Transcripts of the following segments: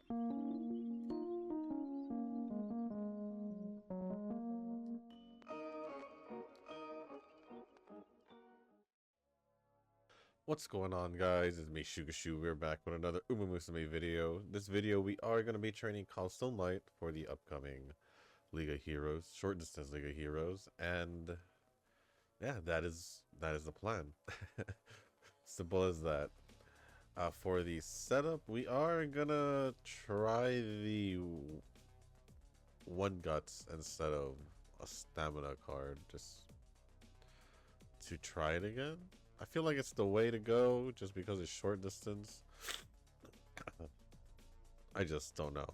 What's going on, guys? It's me, Shugashu. We're back with another umamusume video. This video, we are going to be training Calstone Light for the upcoming League of Heroes, short distance League of Heroes, and yeah, that is the plan. Simple as that. For the setup, we are gonna try the one guts instead of a stamina card, just to try it again. I feel like it's the way to go just because it's short distance. I just don't know.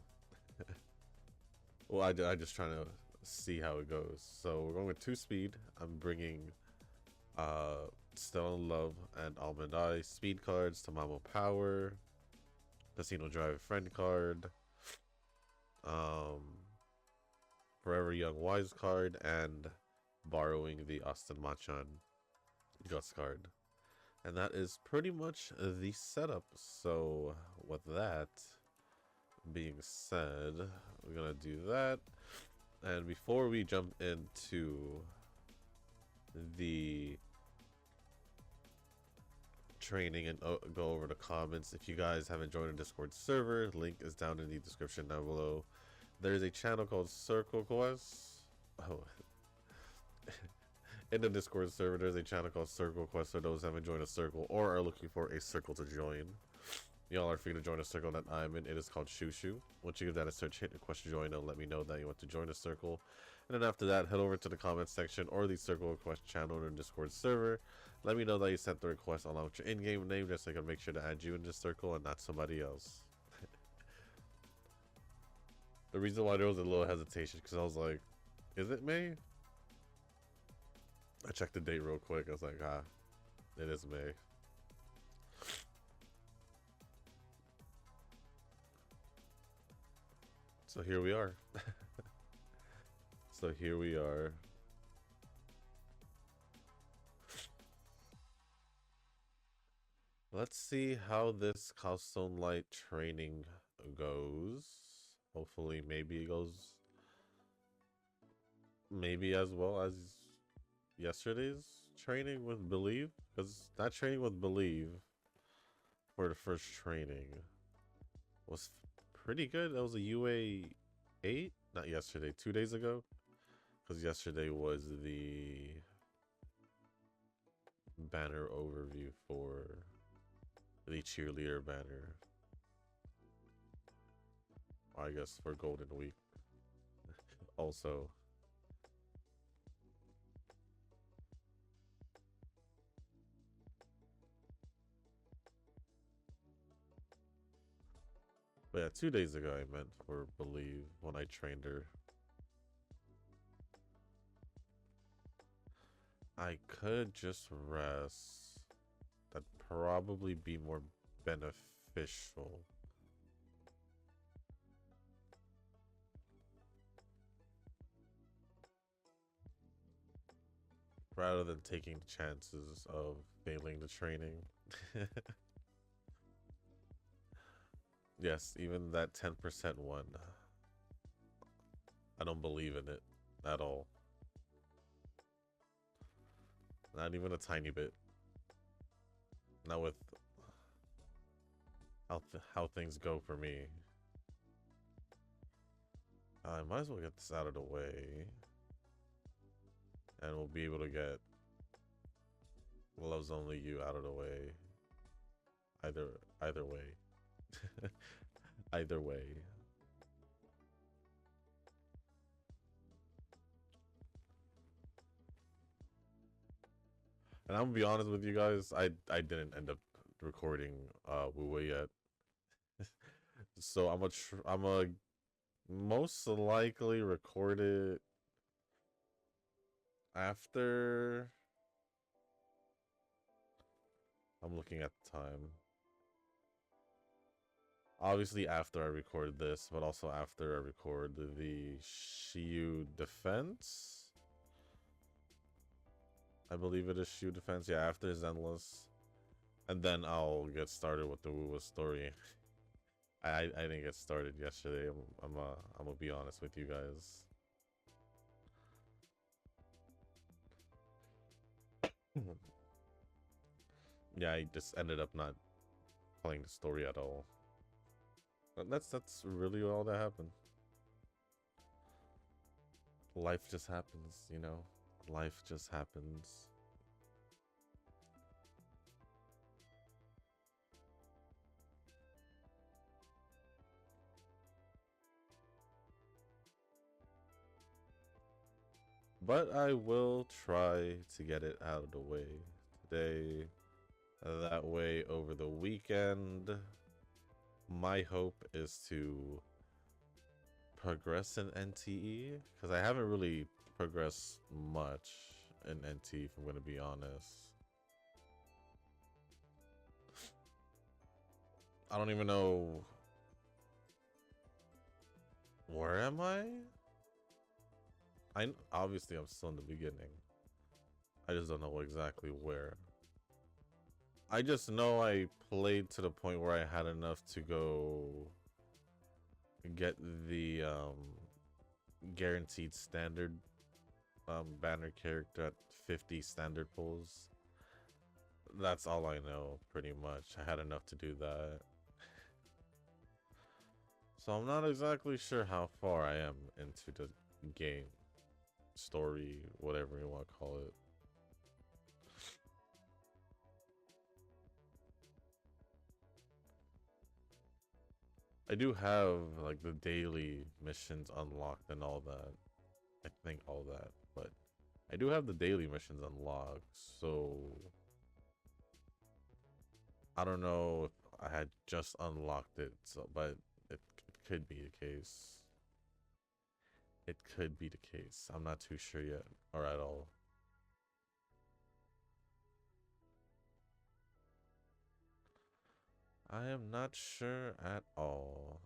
Well, I just trying to see how it goes. So we're going with 2 speed. I'm bringing Stellar Love and Almond Eye speed cards, Tamamo Power, Casino Drive friend card, Forever Young Wise card, and borrowing the Austin Machan Guts card. And that is pretty much the setup. So with that being said, we're gonna do that. And before we jump into the training and go over the comments, if you guys haven't joined a Discord server, link is down in the description down below. There's a channel called Circle Quest. Oh. In the Discord server, there's a channel called Circle Quest for those who haven't joined a circle or are looking for a circle to join. Y'all are free to join a circle that I'm in. It is called Shushu. Once you give that a search, hit request to join, and let me know that you want to join a circle. And then after that, head over to the comments section or the circle request channel in the Discord server. Let me know that you sent the request along with your in-game name, just so I can make sure to add you in this circle and not somebody else. The reason why there was a little hesitation, because I was like, is it May? I checked the date real quick. I was like, it is May. So here we are. So here we are. Let's see how this Calstone Light training goes. Hopefully, maybe it goes maybe as well as yesterday's training with Believe, because that training with Believe for the first training was pretty good. That was a UA 8, not yesterday, 2 days ago, because yesterday was the banner overview for the cheerleader banner, I guess for Golden Week. Also, but yeah, 2 days ago I meant for Believe when I trained her. I could just rest. That'd probably be more beneficial. Rather than taking the chances of failing the training. Yes, even that 10% one. I don't believe in it at all. Not even a tiny bit. Not with how things go for me. I might as well get this out of the way. And we'll be able to get Loves Only You out of the way. Either way. Either way. And I'm gonna be honest with you guys, I didn't end up recording Wu yet. So I'm a most likely record it after. I'm looking at the time. Obviously after I record this, but also after I record the Shiyu Defense. I believe it is Shiyu Defense. Yeah, after Zenless. And then I'll get started with the Wuwa story. I didn't get started yesterday. I'm gonna be honest with you guys. Yeah, I just ended up not playing the story at all. But that's really all that happened. Life just happens, you know. Life just happens. But I will try to get it out of the way today. That way, over the weekend, my hope is to progress in NTE, because I haven't really progressed much in NT, if I'm going to be honest. I don't even know. Where am I? Obviously I'm still in the beginning. I just don't know exactly where. I just know I played to the point where I had enough to go get the guaranteed standard banner character at 50 standard pulls. That's all I know, pretty much. I had enough to do that. So I'm not exactly sure how far I am into the game. Story, whatever you want to call it. I do have like the daily missions unlocked and all that. I think all that, but I do have the daily missions unlocked, so I don't know if I had just unlocked it, so but it could be the case. It could be the case. I'm not too sure yet, or at all. I am not sure at all.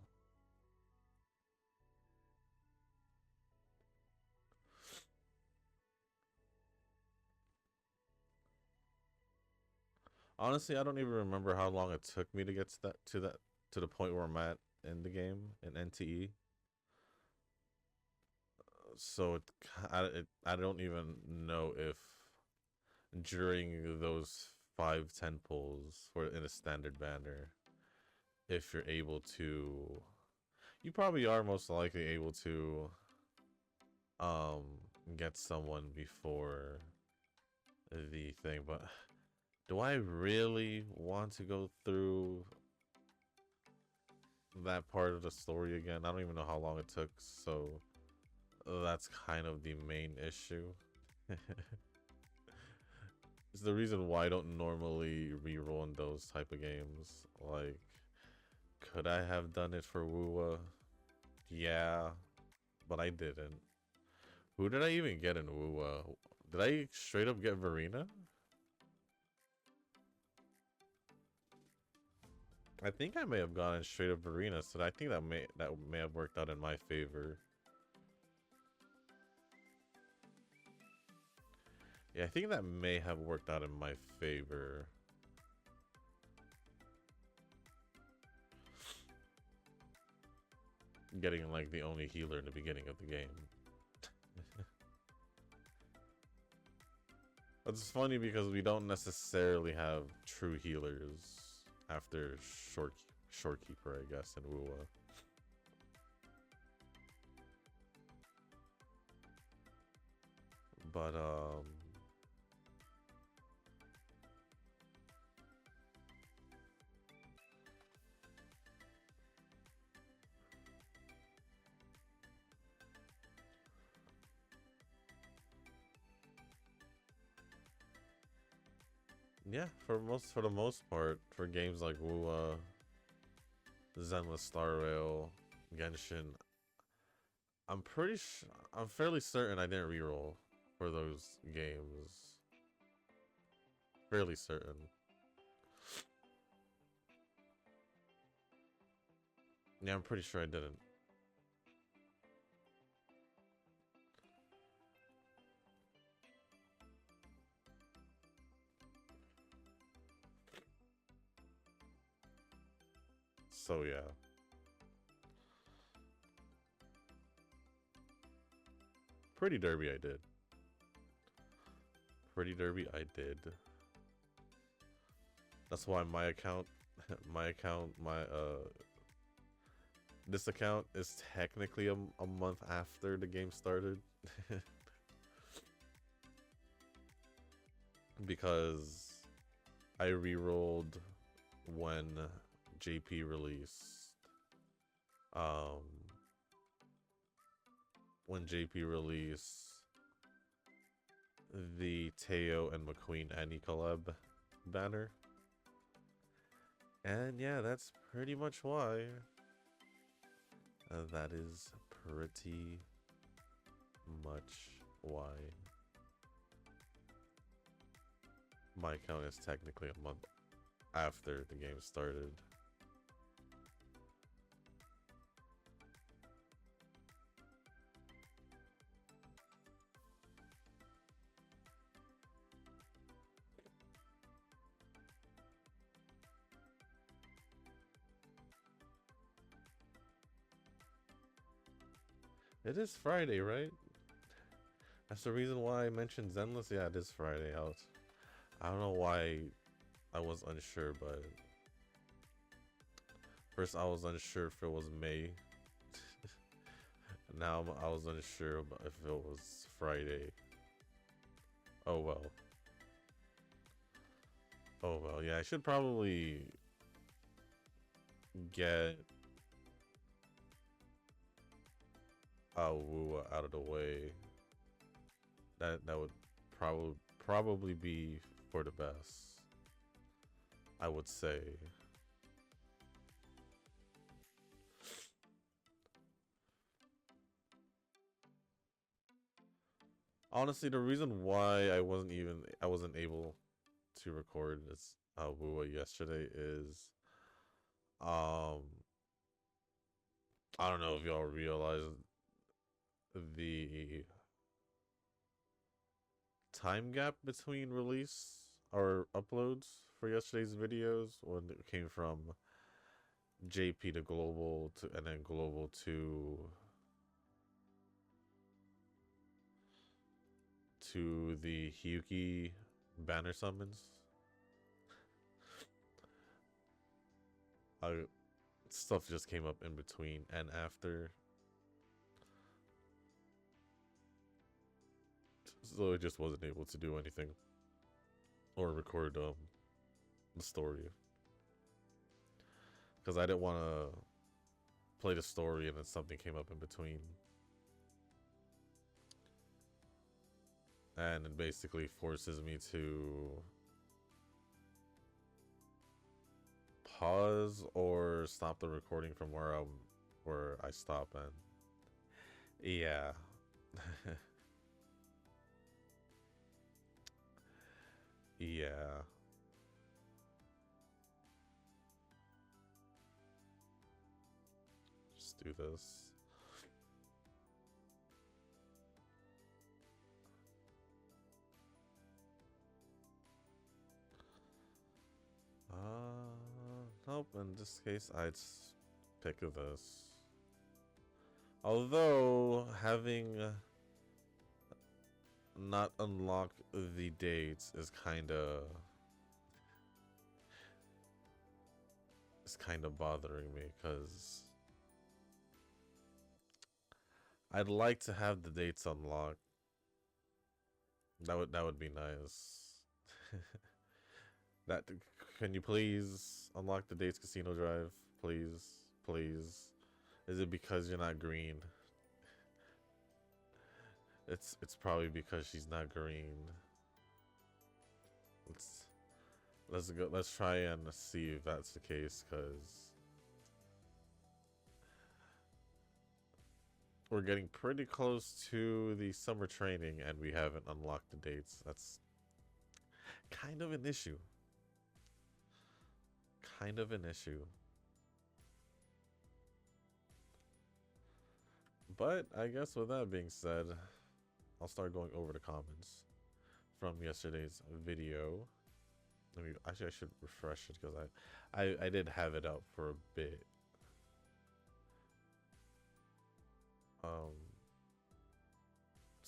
Honestly, I don't even remember how long it took me to get to the point where I'm at in the game in NTE. So I don't even know if during those 5-10 pulls for in a standard banner, if you're able to, you probably are most likely able to um get someone before the thing, but do I really want to go through that part of the story again? I don't even know how long it took, so that's kind of the main issue. It's the reason why I don't normally reroll in those type of games. Like, could I have done it for Wuwa? Yeah, but I didn't. Who did I even get in Wuwa? Did I straight up get Verena? I think I may have gone in straight up Verena, so I think that may have worked out in my favor. Yeah, I think that may have worked out in my favor. Getting like the only healer in the beginning of the game. It's funny because we don't necessarily have true healers after Shorekeeper, I guess, in Wuwa. But yeah, for the most part, for games like Wuwa, Zenless Star Rail, Genshin, I'm fairly certain I didn't reroll for those games. Fairly certain. Yeah, I'm pretty sure I didn't. So yeah. Pretty Derby I did. Pretty Derby I did. That's why my account, this account is technically a month after the game started. Because I re-rolled when JP released. When JP released the Teo and McQueen Annie collab banner. And yeah, that's pretty much why. That is pretty much why my account is technically a month after the game started. It is Friday, right? That's the reason why I mentioned Zenless. Yeah, it is Friday. I don't know why I was unsure, but first I was unsure if it was May. Now I was unsure about if it was Friday. Oh well. Oh well, yeah, I should probably get Woo out of the way. That would probably be for the best, I would say. Honestly, the reason why I wasn't able to record this Woo yesterday is I don't know if y'all realize the time gap between release or uploads for yesterday's videos when it came from JP to global to and then global to the Hyuki banner summons. Stuff just came up in between and after, so I just wasn't able to do anything or record the story because I didn't want to play the story and then something came up in between, and it basically forces me to pause or stop the recording from where I stop. And yeah. Yeah. Just do this. Nope, in this case I'd pick this. Although having not unlocked the dates is kind of bothering me, because I'd like to have the dates unlocked. That would be nice. That Can you please unlock the dates Casino Drive? Please, please. Is it because you're not green? It's probably because she's not green. Let's try and see if that's the case, cause we're getting pretty close to the summer training and we haven't unlocked the dates. That's kind of an issue. Kind of an issue. But I guess with that being said, I'll start going over the comments from yesterday's video. Actually, I should refresh it because I did have it out for a bit.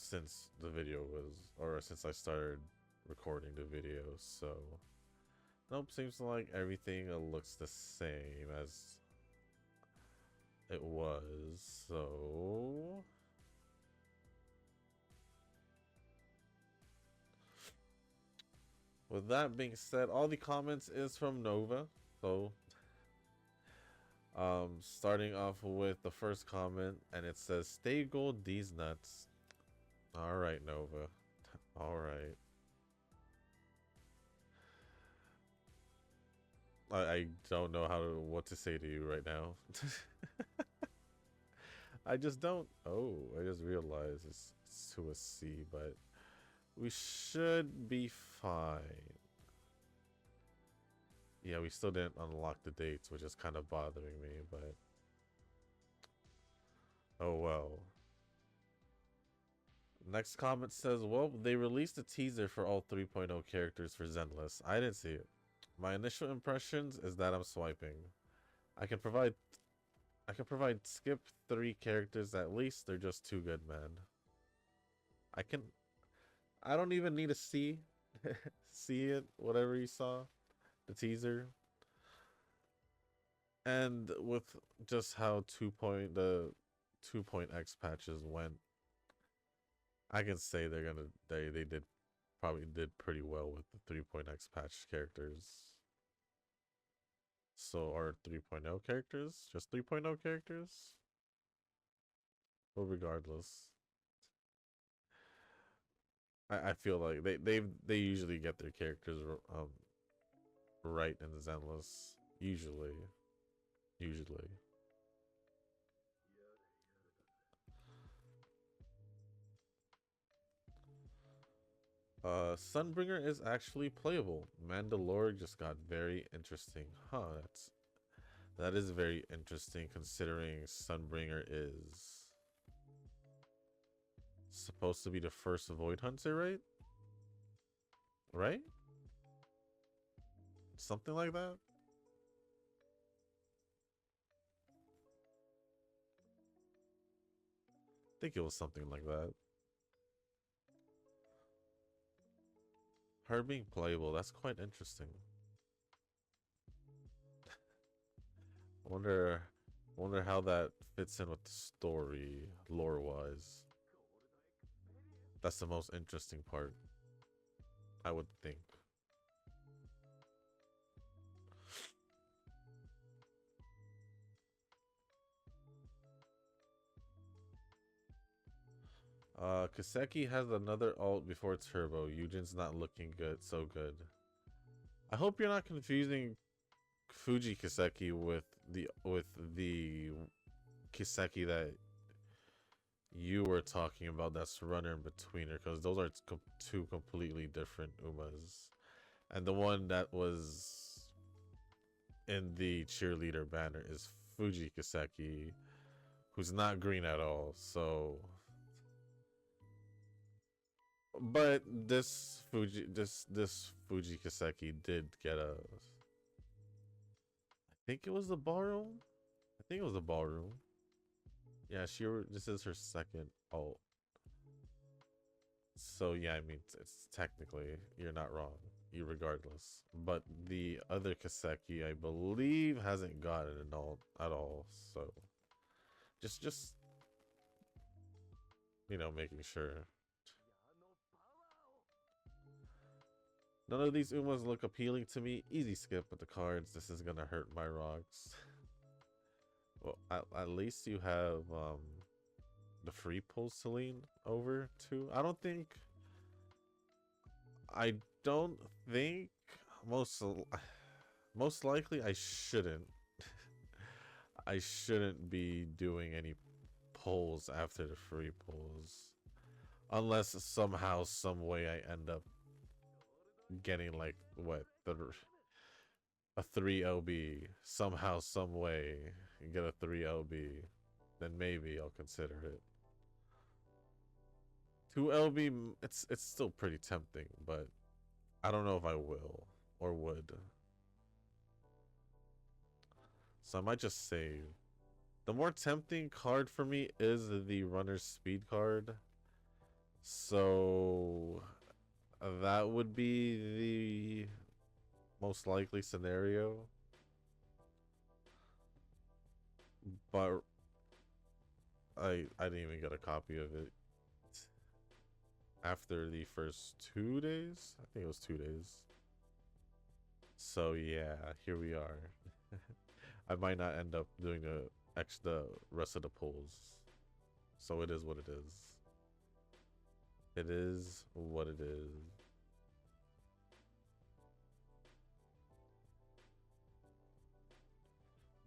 since the video was, or since I started recording the video, so nope, seems like everything looks the same as it was. So with that being said, all the comments is from Nova. So starting off with the first comment, and it says, "Stay gold these nuts." All right, Nova. All right. I don't know what to say to you right now. I just don't. Oh, I just realized it's to a C, but we should be fine. Yeah, we still didn't unlock the dates, which is kind of bothering me, but oh well. Next comment says, "Well, they released a teaser for all 3.0 characters for Zenless. I didn't see it. My initial impressions is that I'm swiping. I can provide skip 3 characters at least. They're just too good, man. I can I don't even need to see see it, whatever you saw, the teaser. And with just how the 2.x patches went, I can say they did probably did pretty well with the 3.x patch characters. So are 3.0 characters just 3.0 characters? But regardless, I feel like they usually get their characters right in the Zenless. Usually. Sunbringer is actually playable. Mandalore just got very interesting. Huh, that is very interesting considering Sunbringer is supposed to be the first Void Hunter, right? Right? Something like that? I think it was something like that. Her being playable, that's quite interesting. Wonder wonder how that fits in with the story lore wise. That's the most interesting part, I would think. Kaseki has another ult before turbo. Eugen's not looking good, so good. I hope you're not confusing Fuji Kaseki with the Kiseki that you were talking about. That's runner in betweener, because those are two completely different Umas, and the one that was in the cheerleader banner is Fuji Kaseki, who's not green at all. So, but this Fuji Kaseki did get a. I think it was the ballroom. I think it was the ballroom. Yeah, this is her second ult. So yeah, I mean, it's technically you're not wrong, you regardless. But the other Kaseki, I believe, hasn't gotten an ult at all. So just making sure. None of these Umas look appealing to me. Easy skip with the cards. This is gonna hurt my rocks. Well, at least you have the free pull Celine over too. I don't think most likely I shouldn't. I shouldn't be doing any pulls after the free pulls, unless somehow some way I end up getting like a 3 LB somehow some way and get a 3 LB, then maybe I'll consider it. 2 LB, it's still pretty tempting, but I don't know if I will or would. So I might just save. The more tempting card for me is the runner's speed card. So that would be the most likely scenario. But I didn't even get a copy of it after the first 2 days. I think it was 2 days. So yeah, here we are. I might not end up doing the rest of the pulls. So it is what it is. It is what it is.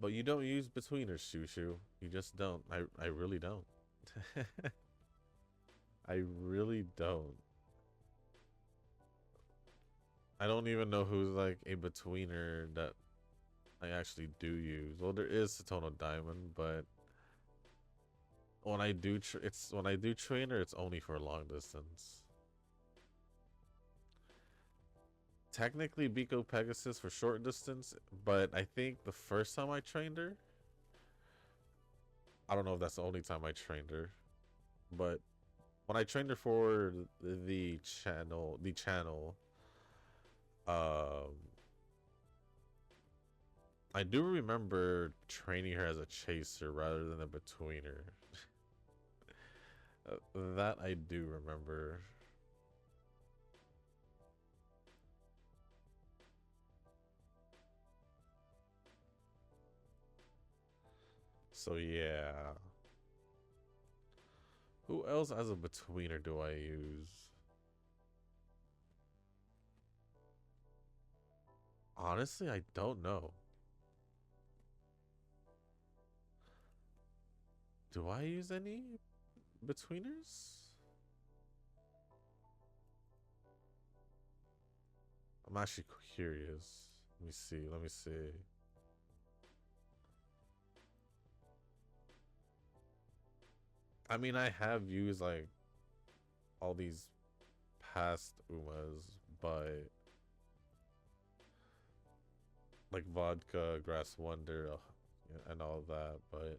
But you don't use betweeners, Shushu. You just don't. I really don't. I really don't. I don't even know who's like a betweener that I actually do use. Well, there is Satono Diamond, but when I do when I do trainer, it's only for long distance. Technically Biko Pegasus for short distance, but I think the first time I trained her, I don't know if that's the only time I trained her, but when I trained her for the channel, um, I do remember training her as a chaser rather than a betweener. That I do remember. So yeah. Who else as a betweener do I use? Honestly, I don't know. Do I use any betweeners? I'm actually curious. Let me see. Let me see. I mean, I have used like all these past Umas, but like vodka, grass wonder, and all that. But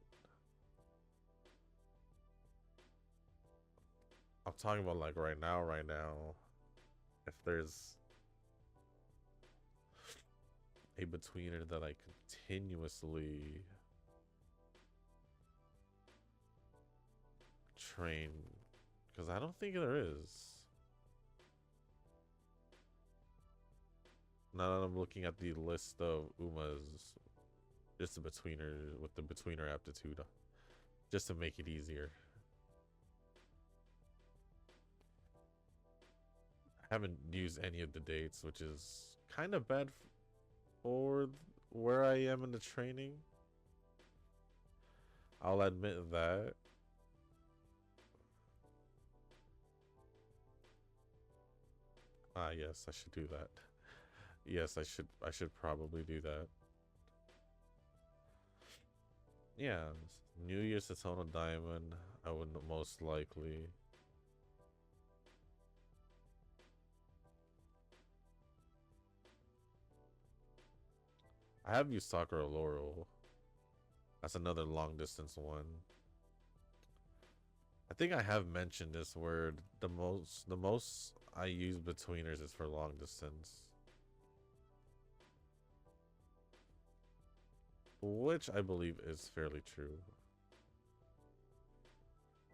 I'm talking about like right now, right now. If there's a betweener that I continuously train, because I don't think there is. Now that I'm looking at the list of Umas, just a betweener with the betweener aptitude, just to make it easier. I haven't used any of the dates, which is kind of bad for where I am in the training. I'll admit that. Ah, yes, I should do that. Yes, I should probably do that. Yeah, New Year's Satona Diamond, I would most likely. I have used Sakura Laurel. That's another long distance one. I think I have mentioned this word. The most I use betweeners is for long distance. Which I believe is fairly true.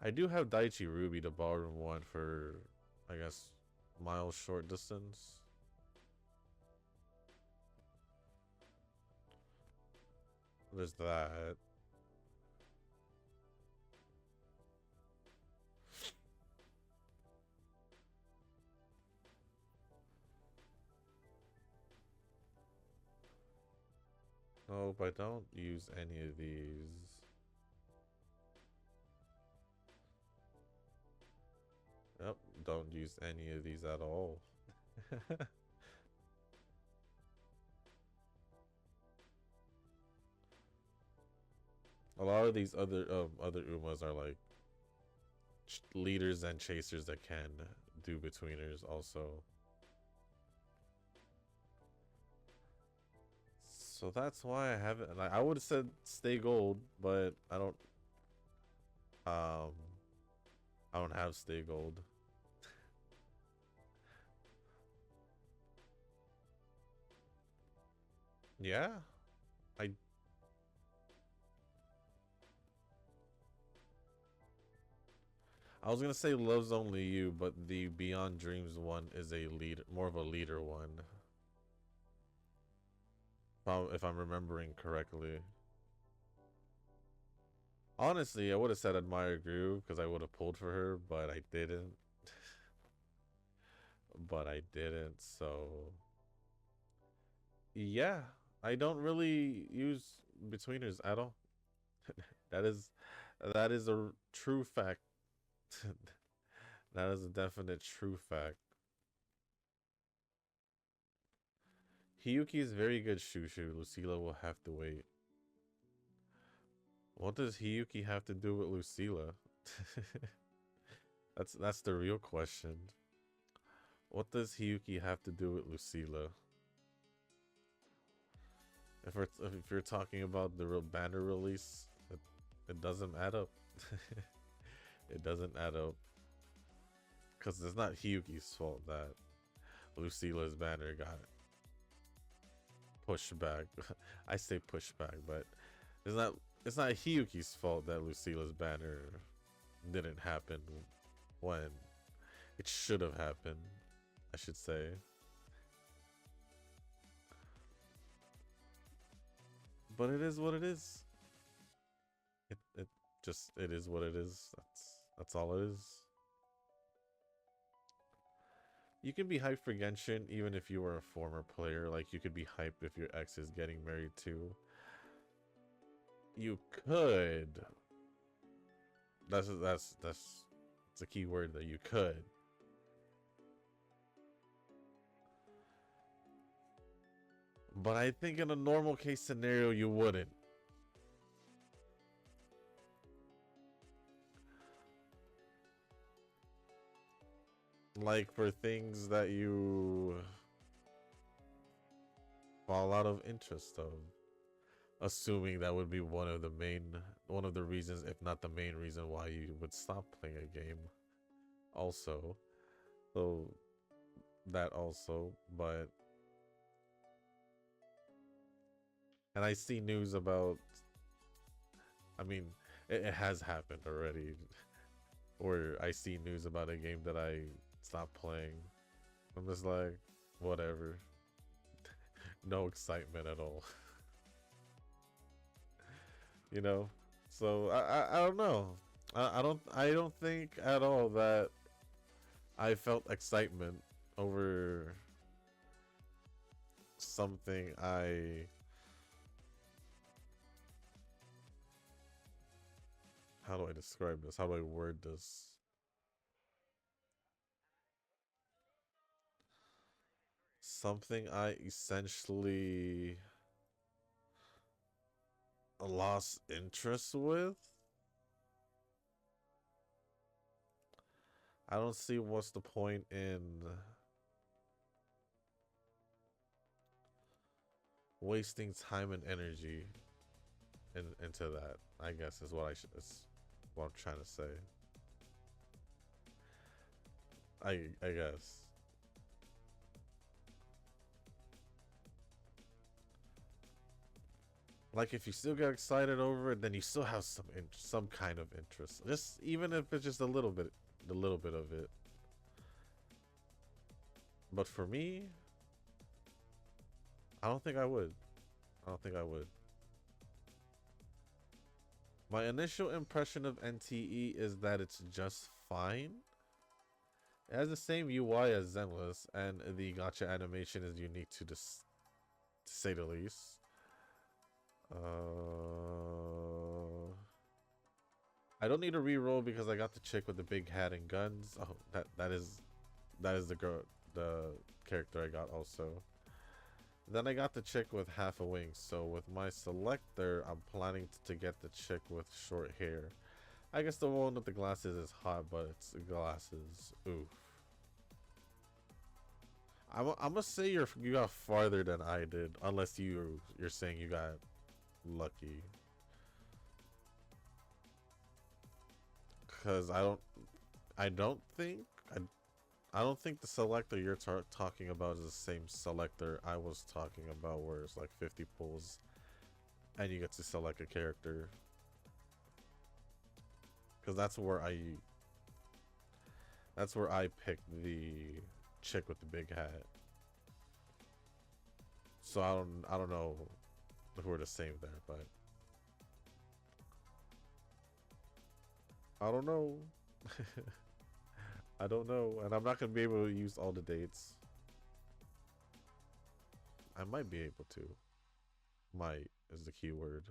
I do have Daichi Ruby, the ballroom one, for, I guess, miles short distance. There's that. Nope, I don't use any of these. Yep, don't use any of these at all. A lot of these other Umas are like leaders and chasers that can do betweeners also. So that's why I haven't. Like, I would have said stay gold, but um I don't have stay gold. Yeah, I I was gonna say Love's Only You, but the Beyond Dreams one is a leader, more of a leader one. If I'm remembering correctly. Honestly, I would have said Admire Groove because I would have pulled for her, but I didn't. But I didn't, so yeah, I don't really use betweeners at all. That is that is a true fact. That is a definite true fact. Hiyuki is very good Shushu. Lucilla will have to wait. What does Hiyuki have to do with Lucilla? That's the real question. What does Hiyuki have to do with Lucilla? If you're talking about the real banner release, it doesn't add up. It doesn't add up because it's not Hiyuki's fault that Lucila's banner got pushed back. I say pushed back, but it's not it's not Hiyuki's fault that Lucila's banner didn't happen when it should have happened, I should say. But it is what it is. It just it is what it is. That's all it is. You can be hyped for Genshin even if you were a former player. Like you could be hyped if your ex is getting married too. You could. That's a key word that you could. But I think in a normal case scenario you wouldn't. Like for things that you fall out of interest of. Assuming that would be one of the reasons, if not the main reason why you would stop playing a game. Also. So that also, but and I see news about I mean, it has happened already. Or I see news about a game that I stopped playing. I'm just like, whatever. No excitement at all. You know? So I don't know. I don't think at all that I felt excitement over something I how do I describe this? How do I word this? Something I essentially lost interest with? I don't see what's the point in wasting time and energy into that. I guess is what is what I'm trying to say. I guess. Like if you still get excited over it, then you still have some kind of interest. Just even if it's just a little bit of it. But for me, I don't think I would. I don't think I would. My initial impression of NTE is that it's just fine. It has the same UI as Zenless, and the gacha animation is unique to this, to say the least. I don't need a reroll because I got the chick with the big hat and guns. Oh, that is the girl, the character I got also. Then I got the chick with half a wing. So with my selector, I'm planning to get the chick with short hair. I guess the one with the glasses is hot, but it's glasses. Oof. I'm gonna say you got farther than I did, unless you're saying you got lucky. Cause I don't think I don't think the selector you're talking about is the same selector I was talking about, where it's like 50 pulls and you get to select a character. Because that's where I picked the chick with the big hat. So I don't know if we're the same there, but I don't know. I don't know, and I'm not gonna be able to use all the dates. I might be able to. Might is the key word.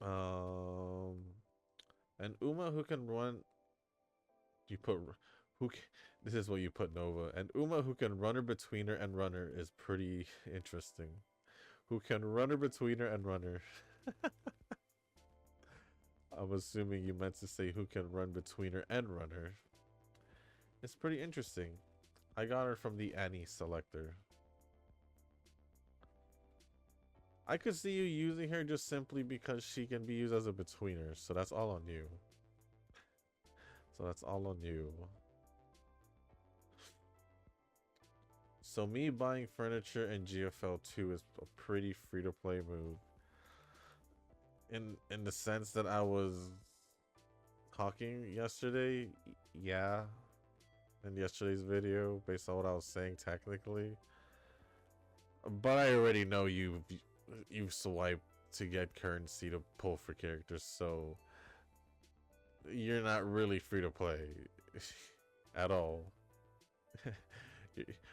Um, and Uma who can run. You put who? This is what you put Nova. And Uma who can runner betweener and runner is pretty interesting. Who can runner betweener and runner? I'm assuming you meant to say who can run betweener and runner. It's pretty interesting. I got her from the Annie selector. I could see you using her just simply because she can be used as a betweener, so that's all on you. So that's all on you. So me buying furniture in GFL 2 is a pretty free-to-play move. In the sense that I was talking yesterday, yeah, in yesterday's video, based on what I was saying technically. But I already know you swipe to get currency to pull for characters, so you're not really free to play at all.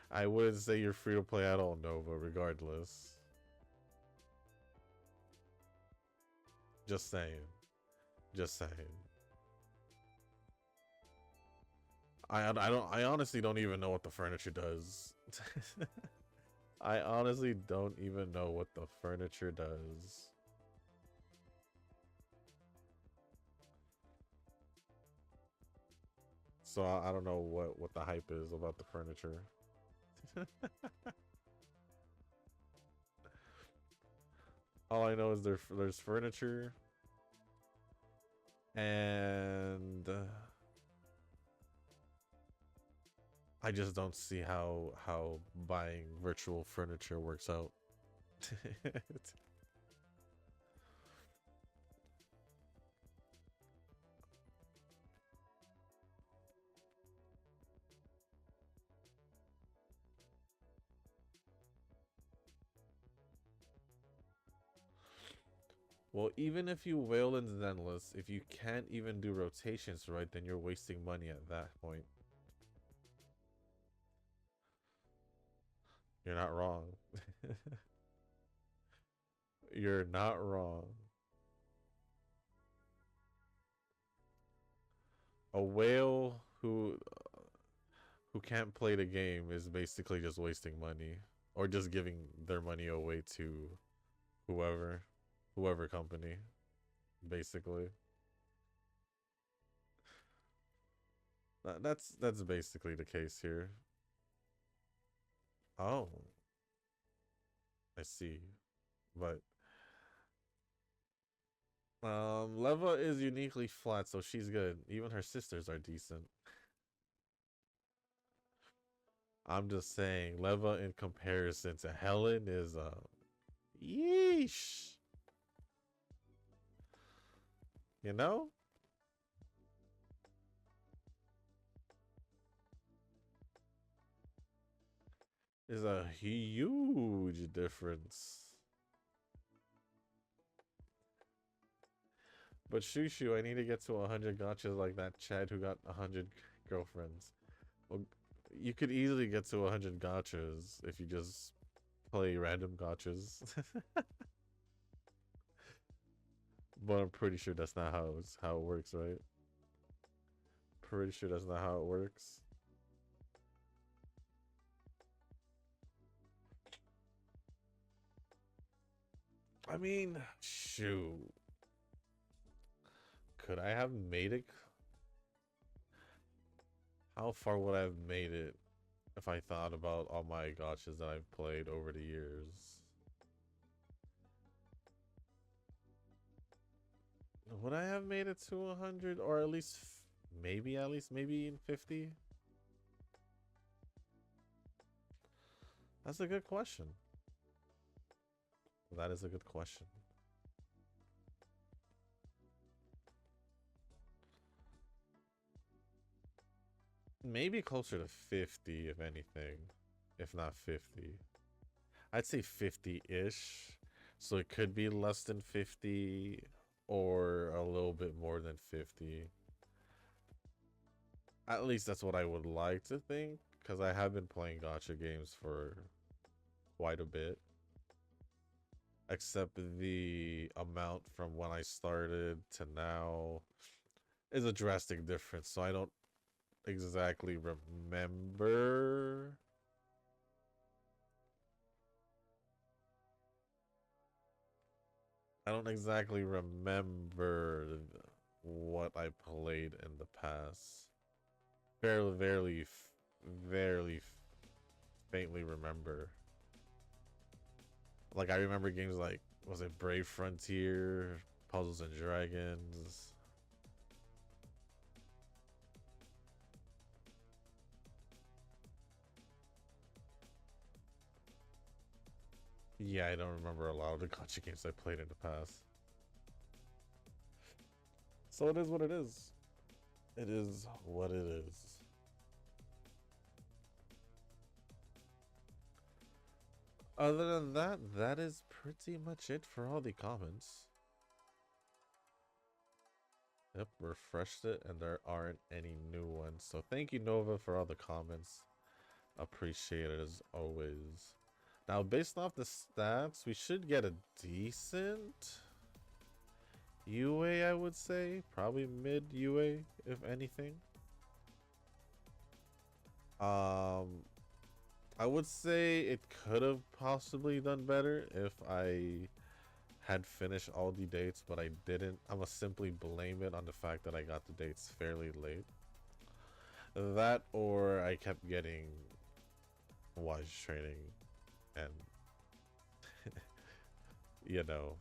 I wouldn't say you're free to play at all, Nova, regardless. Just saying. Just saying. I honestly don't even know what the furniture does. I honestly don't even know what the furniture does. So I don't know what the hype is about the furniture. All I know is there's furniture and I just don't see how buying virtual furniture works out. Well, even if you wail in Zenless, if you can't even do rotations right, then you're wasting money at that point. You're not wrong. You're not wrong. A whale who can't play the game is basically just wasting money or just giving their money away to whoever company, basically. That's basically the case here. Oh, I see. But Leva is uniquely flat, so she's good. Even her sisters are decent. I'm just saying, Leva in comparison to Helen is yeesh. You know? Is a huge difference. But Shushu, I need to get to 100 gotchas like that Chad who got 100 girlfriends. Well, you could easily get to 100 gotchas if you just play random gotchas. But I'm pretty sure that's not how it works, right? Pretty sure that's not how it works. I mean, shoot. Could I have made it? How far would I have made it if I thought about all my gotchas that I've played over the years? Would I have made it to 100 or at least maybe in 50? That's a good question. That is a good question. Maybe closer to 50 if anything, if not 50. I'd say 50-ish. So it could be less than 50 or a little bit more than 50. At least that's what I would like to think, because I have been playing gacha games for quite a bit. Except the amount from when I started to now is a drastic difference, so I don't exactly remember. I don't exactly remember what I played in the past. Very faintly remember. Like, I remember games like, was it Brave Frontier, Puzzles and Dragons? Yeah, I don't remember a lot of the gacha games I played in the past. So it is what it is. It is what it is. Other than that, that is pretty much it for all the comments. Yep, refreshed it and there aren't any new ones. So thank you, Nova, for all the comments. Appreciate it as always. Now, based off the stats, we should get a decent UA, I would say. Probably mid UA, if anything. I would say it could have possibly done better if I had finished all the dates, but I didn't. I'm gonna simply blame it on the fact that I got the dates fairly late. That or I kept getting wise training and, you know,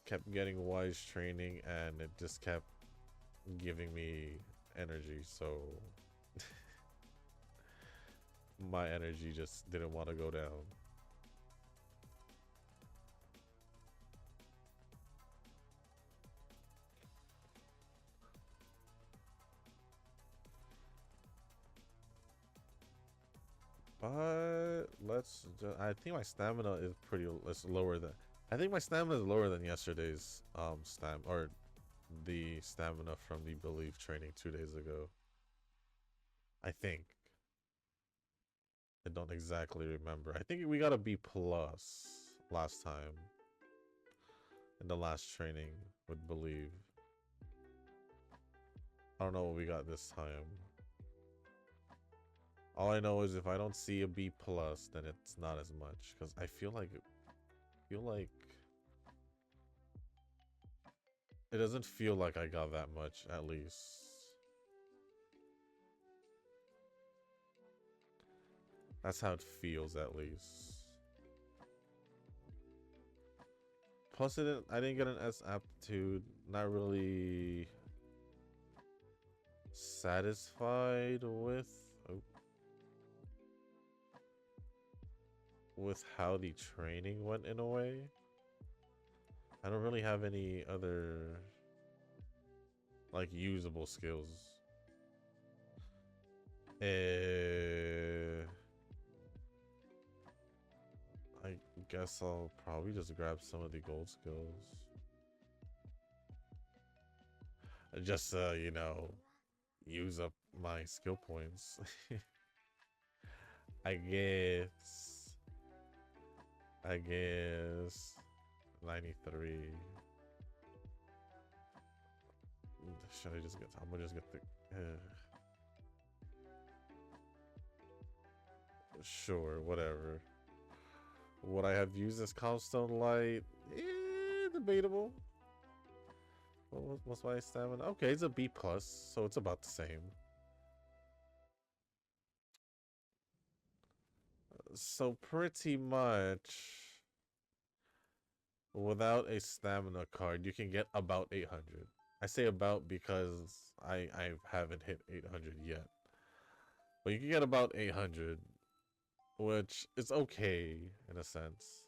kept getting wise training and it just kept giving me energy. So my energy just didn't want to go down. But I think my stamina is it's lower than, I think my stamina is lower than yesterday's or the stamina from the belief training 2 days ago. I think. I don't exactly remember. I think we got a B plus last time in the last training with believe. I don't know what we got this time. All I know is if I don't see a B plus, then it's not as much. Because I feel like it doesn't feel like I got that much, at least. That's how it feels, at least. Plus, I didn't get an S aptitude. Not really satisfied with how the training went in a way. I don't really have any other like usable skills. I guess I'll probably just grab some of the gold skills. Just you know, use up my skill points. I guess. I guess 93. Should I just get? I'm gonna just get the. Sure, whatever. Would I have used this Calstone Light? Debatable. What's my stamina? Okay, it's a B plus, so it's about the same. So pretty much, without a stamina card, you can get about 800. I say about because I haven't hit 800 yet. But you can get about 800, which is okay in a sense.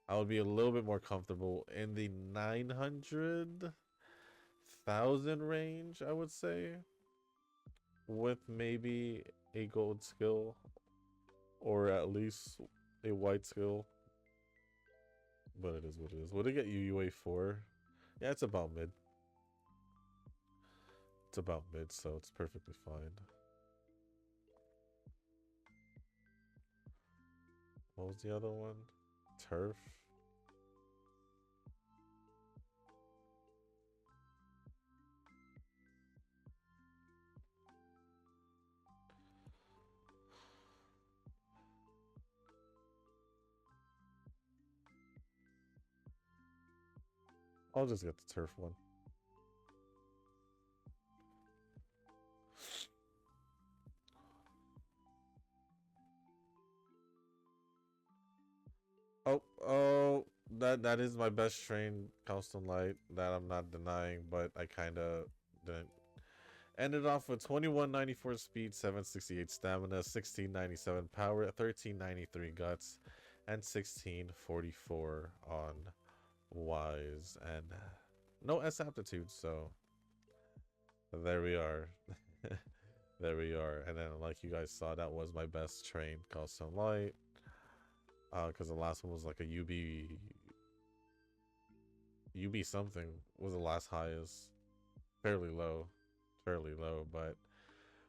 I would be a little bit more comfortable in the 900,000 range, I would say, with maybe a gold skill or at least a white skill. But it is what it is. Would it get you UA 4? Yeah, it's about mid. It's about mid, so it's perfectly fine. What was the other one? Turf? I'll just get the turf one. Oh, that is my best train, Calstone Light. That I'm not denying, but I kind of didn't. Ended off with 2194 speed, 768 stamina, 1697 power, 1393 guts, and 1644 on wise, and no S aptitude. So there we are. There we are. And then, like you guys saw, that was my best train, Calstone Light. Because the last one was like a UB something was the last highest. Fairly low. Fairly low. But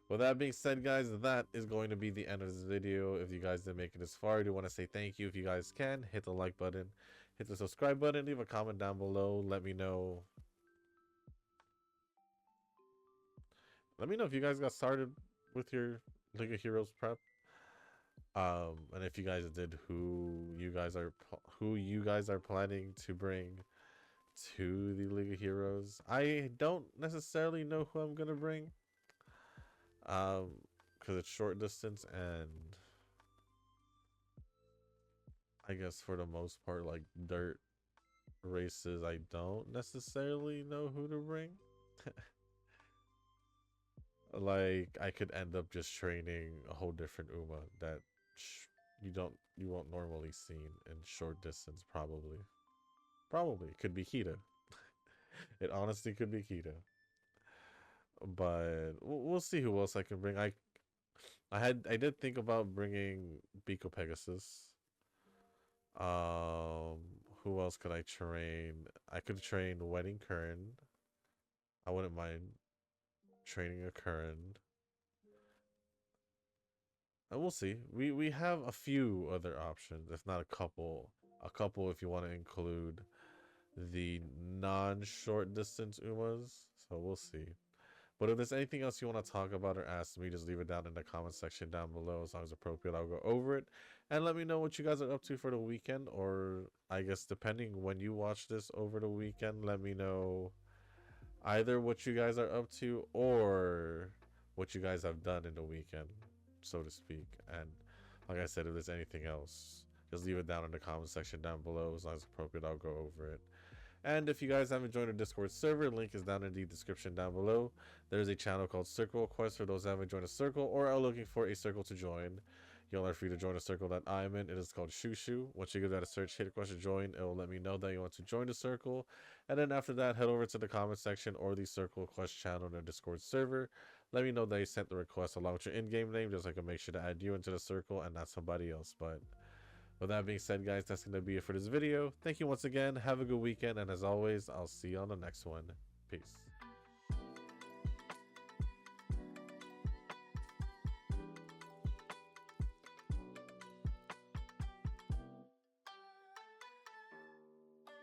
with that being said, guys, that is going to be the end of this video. If you guys didn't make it this far, I do want to say thank you. If you guys can, hit the like button, hit the subscribe button, leave a comment down below. Let me know. Let me know if you guys got started with your League of Heroes prep. And if you guys did, who you guys are planning to bring to the League of Heroes. I don't necessarily know who I'm gonna bring, because it's short distance, and I guess for the most part, like dirt races, I don't necessarily know who to bring. Like I could end up just training a whole different Uma that you won't normally see in short distance. Probably it could be Kita. It honestly could be Kita. But we'll see who else I can bring. I did think about bringing Biko Pegasus. Um, who else could I train? I could train Wedding Kern. I wouldn't mind training a Kern. And we'll see. We have a few other options, if not a couple. A couple if you want to include the non-short distance Umas. So we'll see. But if there's anything else you want to talk about or ask me, just leave it down in the comment section down below. As long as appropriate, I'll go over it. And let me know what you guys are up to for the weekend. Or I guess depending when you watch this over the weekend, let me know either what you guys are up to or what you guys have done in the weekend, so to speak. And like I said, if there's anything else, just leave it down in the comment section down below. As long as appropriate, I'll go over it. And if you guys haven't joined our Discord server, link is down in the description down below. There's a channel called Circle Quest for those who haven't joined a circle or are looking for a circle to join. Y'all are free to join a circle that I'm in. It is called Shushu. Once you give that a search, hit request to join. It will let me know that you want to join the circle. And then after that, head over to the comment section or the Circle Quest channel in the Discord server. Let me know that you sent the request along with your in-game name, just so I can make sure to add you into the circle and not somebody else. But with that being said, guys, that's going to be it for this video. Thank you once again. Have a good weekend. And as always, I'll see you on the next one. Peace.